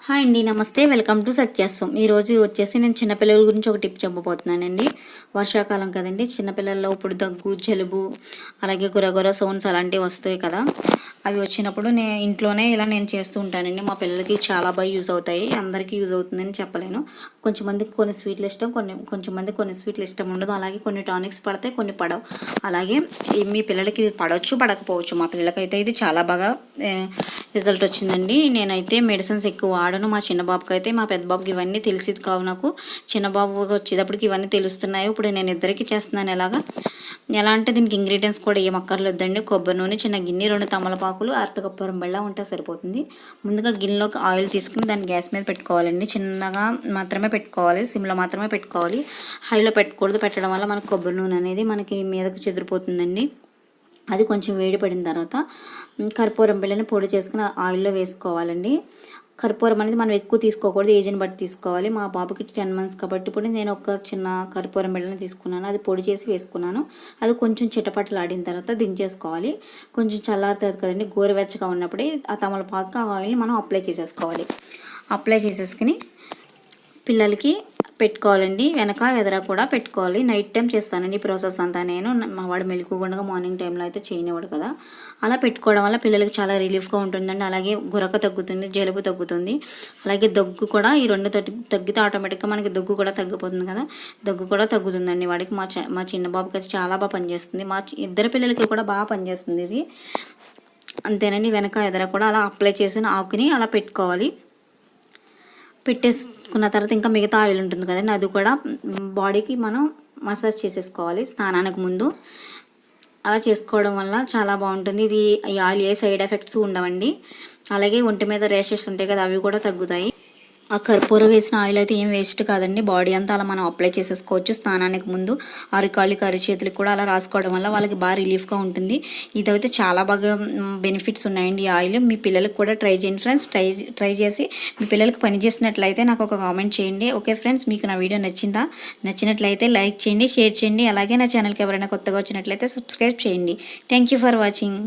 Hi అండి, నమస్తే. Welcome to సత్యాసం. ఈరోజు వచ్చేసి నేను చిన్నపిల్లల గురించి ఒక టిప్ చెప్పబోతున్నానండి. వర్షాకాలం కదండి, చిన్నపిల్లల్లో ఇప్పుడు దగ్గు, జలుబు, అలాగే గురగుర సౌండ్స్ అలాంటివి వస్తాయి కదా. అవి వచ్చినప్పుడు ఇంట్లోనే ఇలా నేను చేస్తూ ఉంటానండి. మా పిల్లలకి చాలా బాగా యూజ్ అవుతాయి. అందరికీ యూజ్ అవుతుందని చెప్పలేను. కొంచెం మందికి కొన్ని స్వీట్లు ఇష్టం, కొంచెం మందికి కొన్ని స్వీట్లు ఇష్టం ఉండదు. అలాగే కొన్ని టానిక్స్ పడతాయి, కొన్ని పడవు. అలాగే మీ పిల్లలకి పడవచ్చు, పడకపోవచ్చు. మా పిల్లలకైతే ఇది చాలా బాగా రిజల్ట్ వచ్చిందండి. నేనైతే మెడిసిన్స్ ఎక్కువ వాడను. మా చిన్న బాబుకి అయితే, మా పెద్ద బాబుకి ఇవన్నీ తెలిసేది కావు. నాకు చిన్న బాబు వచ్చేటప్పటికి ఇవన్నీ తెలుస్తున్నాయి. ఇప్పుడు నేను ఇద్దరికి చేస్తున్నాను. ఎలా అంటే దీనికి ఇంగ్రీడియంట్స్ కూడా ఏం అక్కర్లేదండి. కొబ్బరి నూనె, చిన్న గిన్నె, 2 తమలపాకులు, అరటికప్పరం బెల్లం ఉంటే సరిపోతుంది. ముందుగా గిన్నెలోకి ఆయిల్ తీసుకుని దాన్ని గ్యాస్ మీద పెట్టుకోవాలండి. చిన్నగా మాత్రమే పెట్టుకోవాలి, సిమ్లో మాత్రమే పెట్టుకోవాలి. హైలో పెట్టకూడదు. పెట్టడం వల్ల మనకు కొబ్బరి నూనె అనేది మనకి మీదకు చెదిరిపోతుందండి. అది కొంచెం వేడి పడిన తర్వాత కర్పూరం బిళ్ళని పొడి చేసుకుని ఆయిల్లో వేసుకోవాలండి. కర్పూరం అనేది మనం ఎక్కువ తీసుకోకూడదు, ఏజ్ని బట్టి తీసుకోవాలి. మా బాబుకి 10 months కాబట్టి ఇప్పుడు నేను ఒక చిన్న కర్పూరం బిళ్ళని తీసుకున్నాను. అది పొడి చేసి వేసుకున్నాను. అది కొంచెం చిటపటలాడిన తర్వాత దించేసుకోవాలి. కొంచెం చల్లారుతుంది కదండి, గోరువెచ్చగా ఉన్నప్పుడే ఆ తమలపాకు ఆయిల్ని మనం అప్లై చేసేసుకోవాలి. అప్లై చేసేసుకుని పిల్లలకి పెట్టుకోవాలండి. వెనక ఎదర కూడా పెట్టుకోవాలి. నైట్ టైం చేస్తానండి ఈ ప్రాసెస్ అంతా నేను. మా వాడు మెలకువగా మార్నింగ్ టైంలో అయితే చేయనివాడు కదా. అలా పెట్టుకోవడం వల్ల పిల్లలకి చాలా రిలీఫ్గా ఉంటుందండి. అలాగే గురక తగ్గుతుంది, జలుబు తగ్గుతుంది. అలాగే దగ్గు కూడా, ఈ రెండు తగ్గితే ఆటోమేటిక్గా మనకి దగ్గు కూడా తగ్గిపోతుంది కదా. దగ్గు కూడా తగ్గుతుందండి వాడికి. మా చిన్న బాబుకి అయితే చాలా బాగా పనిచేస్తుంది. ఇద్దరు పిల్లలకి కూడా బాగా పనిచేస్తుంది ఇది. అంతేనండి. వెనక ఎదర కూడా అలా అప్లై చేసిన ఆకుని అలా పెట్టుకోవాలి. పెట్టేసుకున్న తర్వాత ఇంకా మిగతా ఆయిల్ ఉంటుంది కదండి, అది కూడా బాడీకి మనం మసాజ్ చేసేసుకోవాలి స్నానానికి ముందు. అలా చేసుకోవడం వల్ల చాలా బాగుంటుంది. ఈ ఆయిల్ ఏ సైడ్ ఎఫెక్ట్స్ ఉండవండి. అలాగే ఒంటి మీద ర్యాషెస్ ఉంటాయి కదా, అవి కూడా తగ్గుతాయి. ఆ కర్పూరం వేసిన ఆయిల్ అయితే ఏం వేస్ట్ కాదండి. బాడీ అంతా అలా మనం అప్లై చేసేసుకోవచ్చు స్నానానికి ముందు. అరికాళ్ళకి, అరిచేతులకి కూడా అలా రాసుకోవడం వల్ల వాళ్ళకి బాగా రిలీఫ్గా ఉంటుంది. ఇదైతే చాలా బాగా బెనిఫిట్స్ ఉన్నాయండి ఈ ఆయిల్. మీ పిల్లలకు కూడా ట్రై చేయండి ఫ్రెండ్స్. ట్రై చేసి మీ పిల్లలకి పని చేసినట్లయితే నాకు ఒక కామెంట్ చేయండి. ఓకే ఫ్రెండ్స్, మీకు నా వీడియో నచ్చినట్లయితే లైక్ చేయండి, షేర్ చేయండి. అలాగే నా ఛానల్కి ఎవరైనా కొత్తగా వచ్చినట్లయితే సబ్స్క్రైబ్ చేయండి. Thank you for watching.